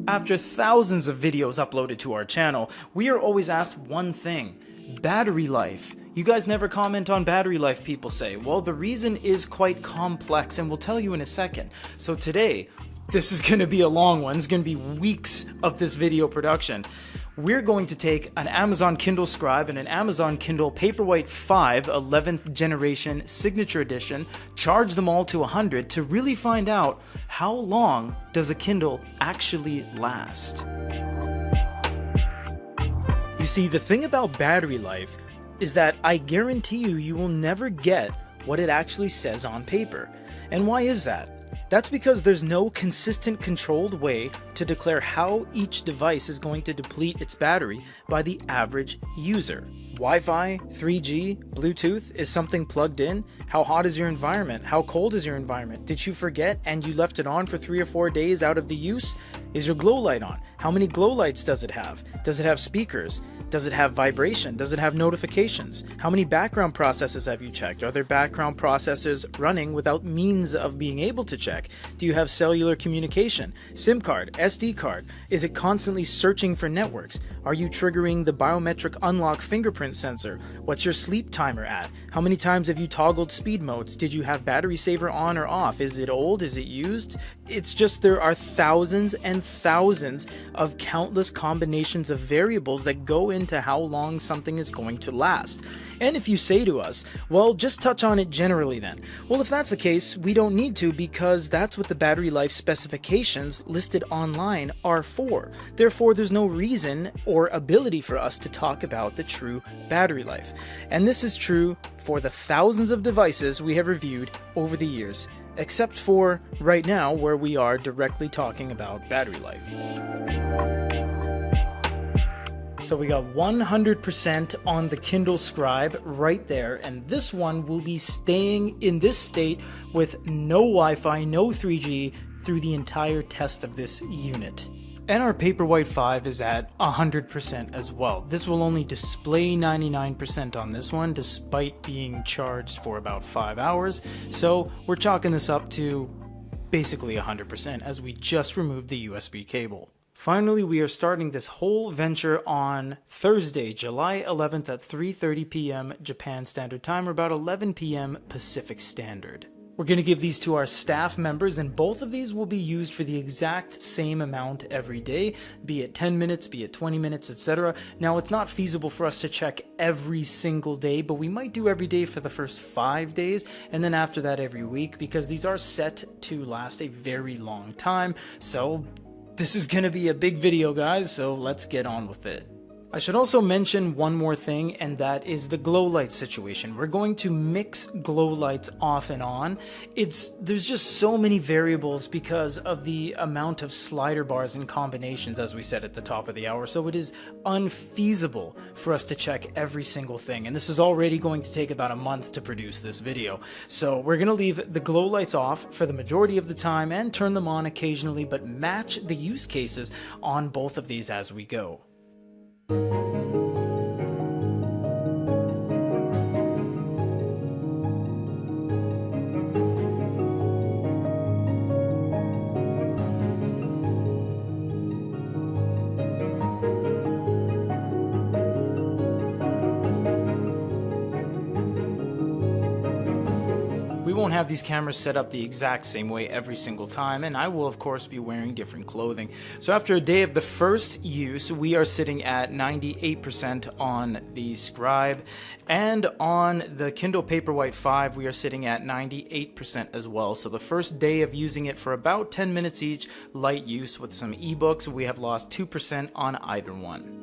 After thousands of videos uploaded to our channel, we are always asked one thing: battery life. You guys never comment on battery life, people say. Well, the reason is quite complex, and we'll tell you in a second. So today, this is going to be a long one. It's going to be weeks of this video production. We're going to take an Amazon Kindle Scribe and an Amazon Kindle Paperwhite 5 11th generation signature edition, charge them all to 100 to really find out how long does a Kindle actually last. You see, the thing about battery life is that I guarantee you will never get what it actually says on paper. And why is that? That's because there's no consistent controlled way to declare how each device is going to deplete its battery by the average user. Wi-Fi, 3G, Bluetooth, is something plugged in? How hot is your environment? How cold is your environment? Did you forget and you left it on for 3 or 4 days out of the use? Is your glow light on? How many glow lights does it have? Does it have speakers? Does it have vibration? Does it have notifications? How many background processes have you checked? Are there background processes running without means of being able to check? Do you have cellular communication? SIM card? SD card? Is it constantly searching for networks? Are you triggering the biometric unlock fingerprint sensor? What's your sleep timer at? How many times have you toggled speed modes? Did you have battery saver on or off? Is it old? Is it used? It's just there are thousands and thousands of countless combinations of variables that go into how long something is going to last. And if you say to us, well, just touch on it generally then. Well, if that's the case, we don't need to, because that's what the battery life specifications listed online are for. Therefore, there's no reason or ability for us to talk about the true battery life. And this is true for the thousands of devices we have reviewed over the years, except for right now, where we are directly talking about battery life. So we got 100% on the Kindle Scribe right there, and this one will be staying in this state with no Wi-Fi, no 3G through the entire test of this unit. And our Paperwhite 5 is at 100% as well. This will only display 99% on this one, despite being charged for about 5 hours. So we're chalking this up to basically 100% as we just removed the USB cable. Finally, we are starting this whole venture on Thursday, July 11th at 3:30 p.m. Japan Standard Time, or about 11 p.m. Pacific Standard. We're going to give these to our staff members, and both of these will be used for the exact same amount every day, be it 10 minutes, be it 20 minutes, etc. Now, it's not feasible for us to check every single day, but we might do every day for the first 5 days, and then after that every week, because these are set to last a very long time. So this is going to be a big video, guys, so let's get on with it. I should also mention one more thing, and that is the glow light situation. We're going to mix glow lights off and on. There's just so many variables because of the amount of slider bars and combinations, as we said at the top of the hour, so it is unfeasible for us to check every single thing, and this is already going to take about a month to produce this video. So we're going to leave the glow lights off for the majority of the time and turn them on occasionally, but match the use cases on both of these as we go. We won't have these cameras set up the exact same way every single time, and I will of course be wearing different clothing. So after a day of the first use, we are sitting at 98% on the Scribe, and on the Kindle Paperwhite 5 we are sitting at 98% as well. So the first day of using it for about 10 minutes each, light use with some ebooks, we have lost 2% on either one.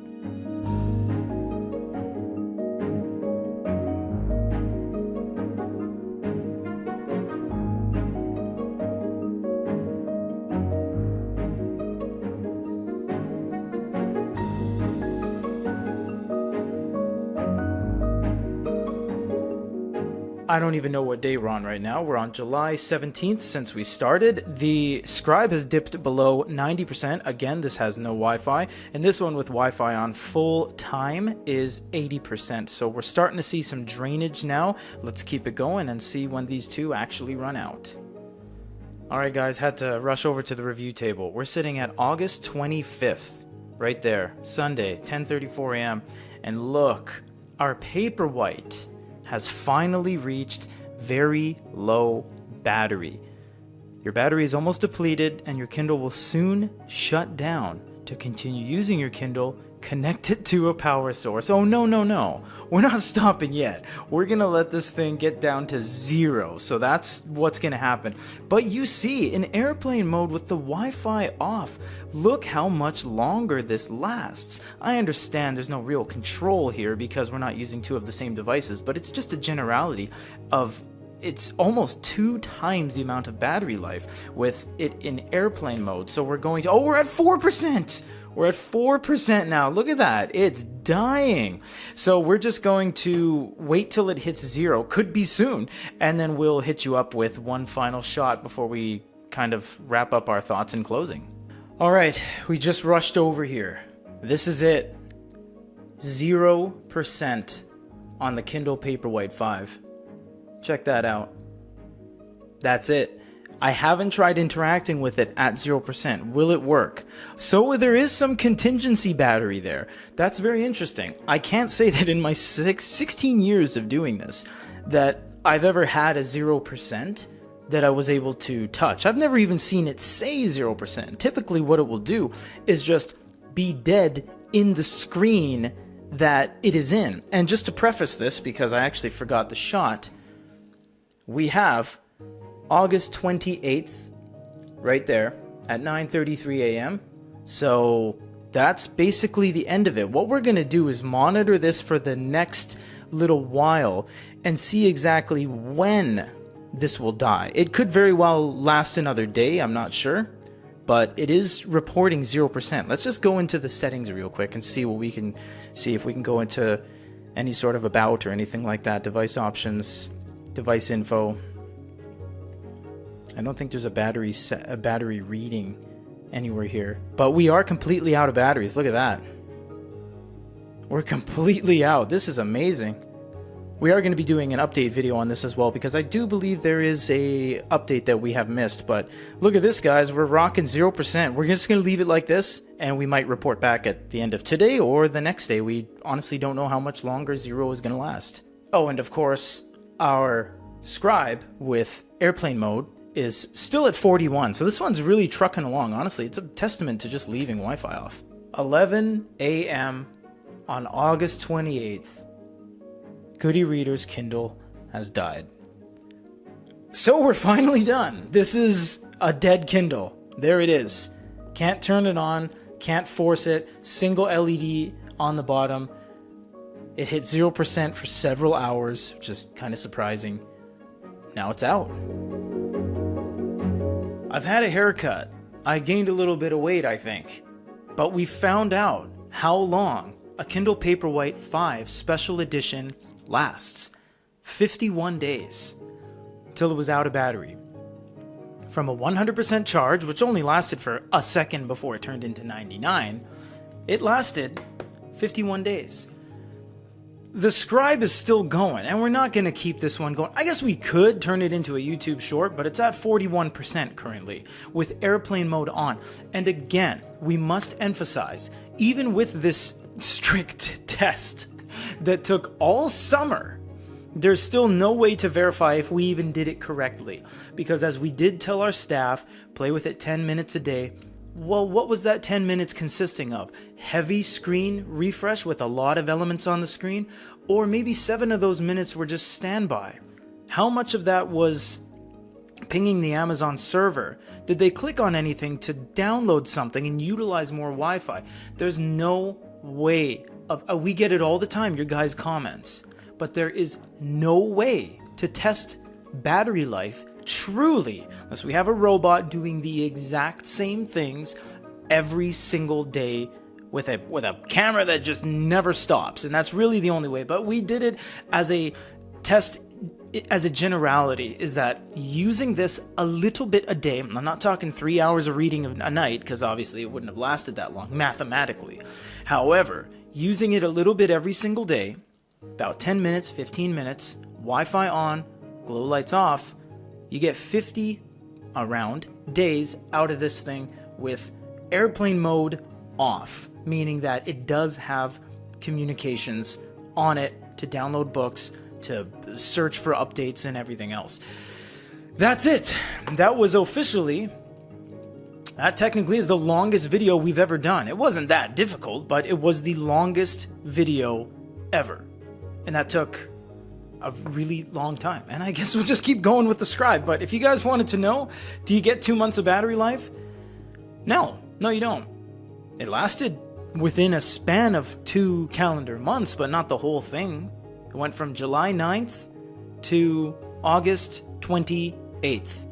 I don't even know what day we're on right now. We're on July 17th since we started. The Scribe has dipped below 90%. Again, this has no Wi-Fi. And this one with Wi-Fi on full time is 80%. So we're starting to see some drainage now. Let's keep it going and see when these two actually run out. Alright guys, had to rush over to the review table. We're sitting at August 25th, right there, Sunday, 10:34 a.m. And look, our Paperwhite has finally reached very low battery. Your battery is almost depleted and your Kindle will soon shut down. To continue using your Kindle, connect it to a power source. Oh no, we're not stopping yet. We're gonna let this thing get down to 0, so that's what's gonna happen. But you see, in airplane mode with the Wi-Fi off, look how much longer this lasts. I understand there's no real control here because we're not using two of the same devices, but it's just a generality of it's almost 2 times the amount of battery life with it in airplane mode. So we're going to, we're at 4%. We're at 4% now. Look at that. It's dying. So we're just going to wait till it hits 0. Could be soon. And then we'll hit you up with one final shot before we kind of wrap up our thoughts in closing. All right. We just rushed over here. This is it. 0% on the Kindle Paperwhite 5. Check that out. That's it. I haven't tried interacting with it at 0%. Will it work? So there is some contingency battery there. That's very interesting. I can't say that in my 16 years of doing this that I've ever had a 0% that I was able to touch. I've never even seen it say 0%. Typically what it will do is just be dead in the screen that it is in. And just to preface this, because I actually forgot the shot, we have August 28th right there at 9:33 a.m. So that's basically the end of it. What we're going to do is monitor this for the next little while and see exactly when this will die. It could very well last another day, I'm not sure, but it is reporting 0%. Let's just go into the settings real quick and see what we can see, if we can go into any sort of about or anything like that. Device options, device info. I don't think there's a battery reading anywhere here, but we are completely out of batteries. Look at that. We're completely out. This is amazing. We are going to be doing an update video on this as well, because I do believe there is a update that we have missed. But look at this, guys. We're rocking 0%. We're just going to leave it like this, and we might report back at the end of today or the next day. We honestly don't know how much longer 0 is going to last. Oh, and of course, our Scribe with airplane mode is still at 41. So this one's really trucking along. Honestly, it's a testament to just leaving Wi-Fi off. 11 a.m. on August 28th. Good eReader's Kindle has died. So we're finally done. This is a dead Kindle. There it is. Can't turn it on, can't force it. Single LED on the bottom. It hit 0% for several hours, which is kind of surprising. Now it's out. I've had a haircut. I gained a little bit of weight, I think. But we found out how long a Kindle Paperwhite 5 Special Edition lasts. 51 days till it was out of battery. From a 100% charge, which only lasted for a second before it turned into 99, it lasted 51 days. The Scribe is still going, and we're not going to keep this one going. I guess we could turn it into a YouTube short, but it's at 41% currently, with airplane mode on. And again, we must emphasize, even with this strict test that took all summer, there's still no way to verify if we even did it correctly. Because as we did tell our staff, play with it 10 minutes a day. Well, what was that 10 minutes consisting of? Heavy screen refresh with a lot of elements on the screen? Or maybe 7 of those minutes were just standby? How much of that was pinging the Amazon server? Did they click on anything to download something and utilize more Wi-Fi? There's no way of... we get it all the time, your guys' comments. But there is no way to test battery life truly, unless we have a robot doing the exact same things every single day with a camera that just never stops. And that's really the only way. But we did it as a test, as a generality, is that using this a little bit a day, I'm not talking 3 hours of reading a night, because obviously it wouldn't have lasted that long mathematically. However, using it a little bit every single day, about 10 minutes, 15 minutes, Wi-Fi on, glow lights off, you get 50 around days out of this thing with airplane mode off, meaning that it does have communications on it to download books, to search for updates and everything else. That's it. That technically is the longest video we've ever done. It wasn't that difficult, but it was the longest video ever. And that took a really long time. And I guess we'll just keep going with the Scribe. But if you guys wanted to know, do you get 2 months of battery life? No, you don't. It lasted within a span of 2 calendar months, but not the whole thing. It went from July 9th to August 28th.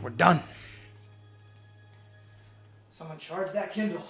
We're done. Someone charge that Kindle.